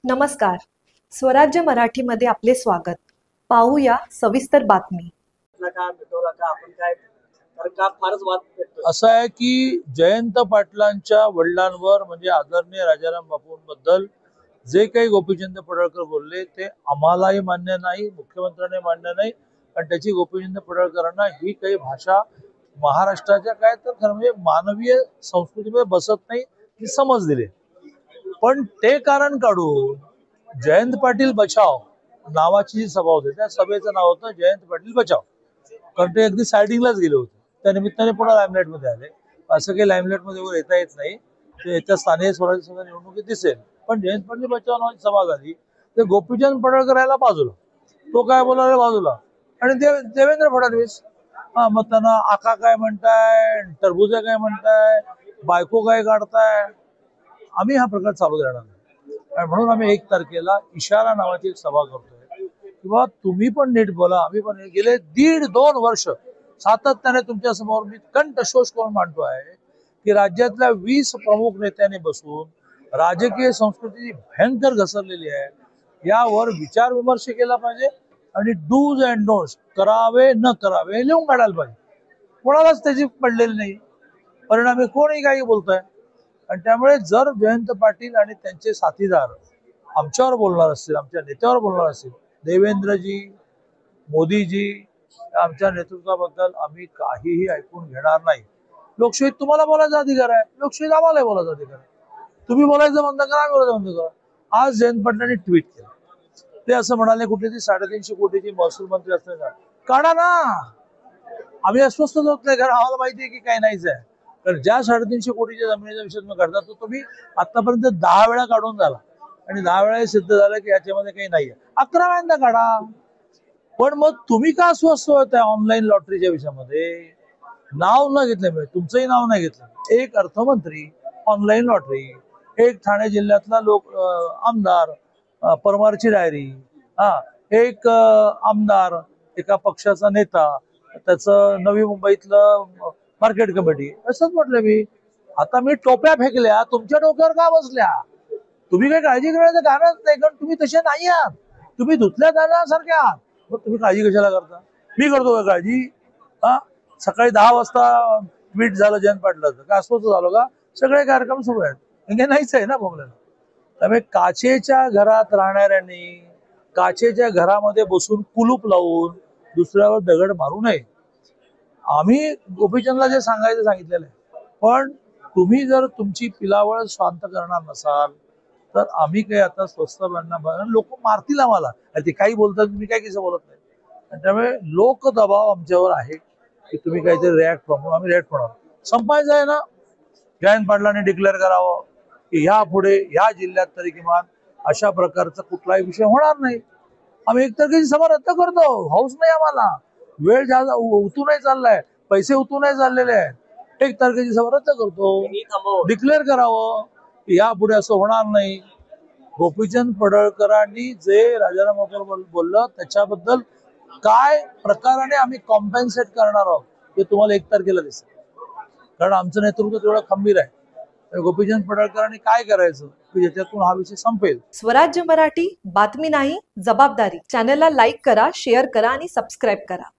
नमस्कार. स्वराज्य मराठीमध्ये आपले स्वागत. पाहूया सविस्तर बातमी. असं आहे की जयंत पाटलांच्या वडिलांवर म्हणजे आदरणीय राजाराम बापूंबद्दल जे काही गोपीचंद पडळकर बोलले ते आम्हालाही मान्य नाही, मुख्यमंत्र्यांना मान्य नाही. आणि त्याची गोपीचंद पडळकरांना ही काही भाषा महाराष्ट्राच्या काय तर खरं म्हणजे मानवीय संस्कृतीमध्ये बसत नाही ही समज दिली. पण ते कारण काढून जयंत पाटील बचाव नावाची जी सभा होती त्या सभेचं नाव होतं जयंत पाटील बचाव. कारण ते अगदी सायडिंगलाच गेले होते. त्या निमित्ताने पुन्हा लाईमलाईट मध्ये आले. असं काही लाईमलाईट मध्ये वगैरे येता येत नाही, ते येत्या स्थानिक स्वराज्य संस्था निवडणुकीत दिसेल. पण जयंत पाटील बचाव नावाची सभा झाली ते गोपीचंद पडळकर यायला बाजूला, तो काय बोलायला बाजूला, आणि देवेंद्र फडणवीस मग त्यांना आका काय म्हणताय, टरबुजा काय म्हणताय, बायको काय काढताय. आम्ही हा प्रकार चालू देणार नाही. आणि म्हणून आम्ही 1 तारखेला इशारा नावाची एक सभा करतोय किंवा तुम्ही पण नीट बोला. आम्ही पण गेले 1.5-2 वर्ष सातत्याने तुमच्या समोर मी कंठशोष करून मांडतो आहे की राज्यातल्या 20 प्रमुख नेत्यांनी बसून राजकीय संस्कृती भयंकर घसरलेली आहे यावर विचार विमर्श केला पाहिजे आणि डूज अँड डोंट्स करावे न करावे हे लिहून काढायला पाहिजे. कोणालाच त्याची पडलेली नाही. परिणामी कोणीही काही बोलतोय. आणि त्यामुळे जर जयंत पाटील आणि त्यांचे साथीदार आमच्यावर बोलणार असतील, आमच्या नेत्यावर बोलणार असतील, देवेंद्रजी, मोदीजी, आमच्या नेतृत्वाबद्दल आम्ही काहीही ऐकून घेणार नाही. लोकशाहीत तुम्हाला बोलायचा अधिकार आहे, लोकशाहीत आम्हालाही बोलायचा अधिकार आहे. तुम्ही बोलायचं बंद करा, आम्ही बोलायचं बंद करा. आज जयंत पाटलांनी ट्विट केलं. ते असं म्हणाले कुठली ती 350 कोटीची महसूल मंत्री असते काढा ना. आम्ही अस्वस्थ होत नाही, कारण आम्हाला माहिती आहे की काही नाहीच आहे. तर ज्या 350 कोटीच्या जमिनीच्या विषयात काढतात तो तुम्ही आतापर्यंत 10 वेळा काढून झाला आणि 10 वेळा सिद्ध झालं की याच्यामध्ये काही नाहीये. 11 वेळांदा काढा. पण मग तुम्ही का अस्वस्थ होत आहे ऑनलाईन लॉटरीच्या विषयामध्ये? नाव न घेतलं, तुमचंही नाव नाही घेतलं. एक अर्थमंत्री, ऑनलाईन लॉटरी, एक ठाणे जिल्ह्यातला आमदार, परमारची डायरी, एक आमदार, एका पक्षाचा नेता, त्याचं नवी मुंबईतलं मार्केट कमिटी, असंच म्हटलं मी. आता मी टोप्या फेकल्या, तुमच्या डोक्यावर का बसल्या? तुम्ही काही काळजी करायचं कारणच नाही, कारण तुम्ही तसे नाही आहात. तुम्ही धुतल्या जाण्यासारखे आहात. मग तुम्ही काळजी कशाला करता? मी करतो का काळजी? सकाळी 10 वाजता ट्विट झालं जयंत पाटलाचं, का अस्वस्थ झालो का? सगळे कार्यक्रम सुरू आहेत. हे नाहीच आहे ना बोंबल्याला. त्यामुळे काचेच्या घरात राहणाऱ्यांनी काचेच्या घरामध्ये बसून कुलूप लावून दुसऱ्यावर दगड मारू नये. आम्ही गोपीचंदला जे सांगायचं सांगितलेलं आहे. पण तुम्ही जर तुमची पिलावळ शांत करणार नसाल तर आम्ही काही आता स्वस्त बनणार. लोक मारतील आम्हाला. ते काही बोलतात, तुम्ही काय कसं बोलत नाही. आणि त्यामुळे लोक दबाव आमच्यावर आहे की तुम्ही काहीतरी रिॲक्ट व्हा. आम्ही रिॲक्ट होणार. संपायचं आहे ना. जयंत पाटलांनी डिक्लेअर करावं की ह्या पुढे या जिल्ह्यात तरी किमान अशा प्रकारचा कुठलाही विषय होणार नाही. आम्ही 1 तारखेची सभा रद्द करतो. हौस नाही आम्हाला. वेळ जास्त उतू नाही चाललाय, पैसे उतू नाही चाललेले आहेत. 1 तारखेची सभा रद्द करतो. डिक्लेअर करावं की यापुढे असं होणार नाही. गोपीचंद पडळकरांनी जे राजाराम बापू बोललं त्याच्याबद्दल काय प्रकाराने आम्ही कॉम्पेन्सेट करणार आहोत ते तुम्हाला 1 तारखेला दिसेल. कारण आमचं नेतृत्व तेवढं खंबीर आहे. गोपीचंद पडळकरांनी काय करायचं की ज्याच्यातून हा विषय संपेल. स्वराज्य मराठी, बातमी नाही जबाबदारी. चॅनलला लाईक करा, शेअर करा आणि सबस्क्राईब करा.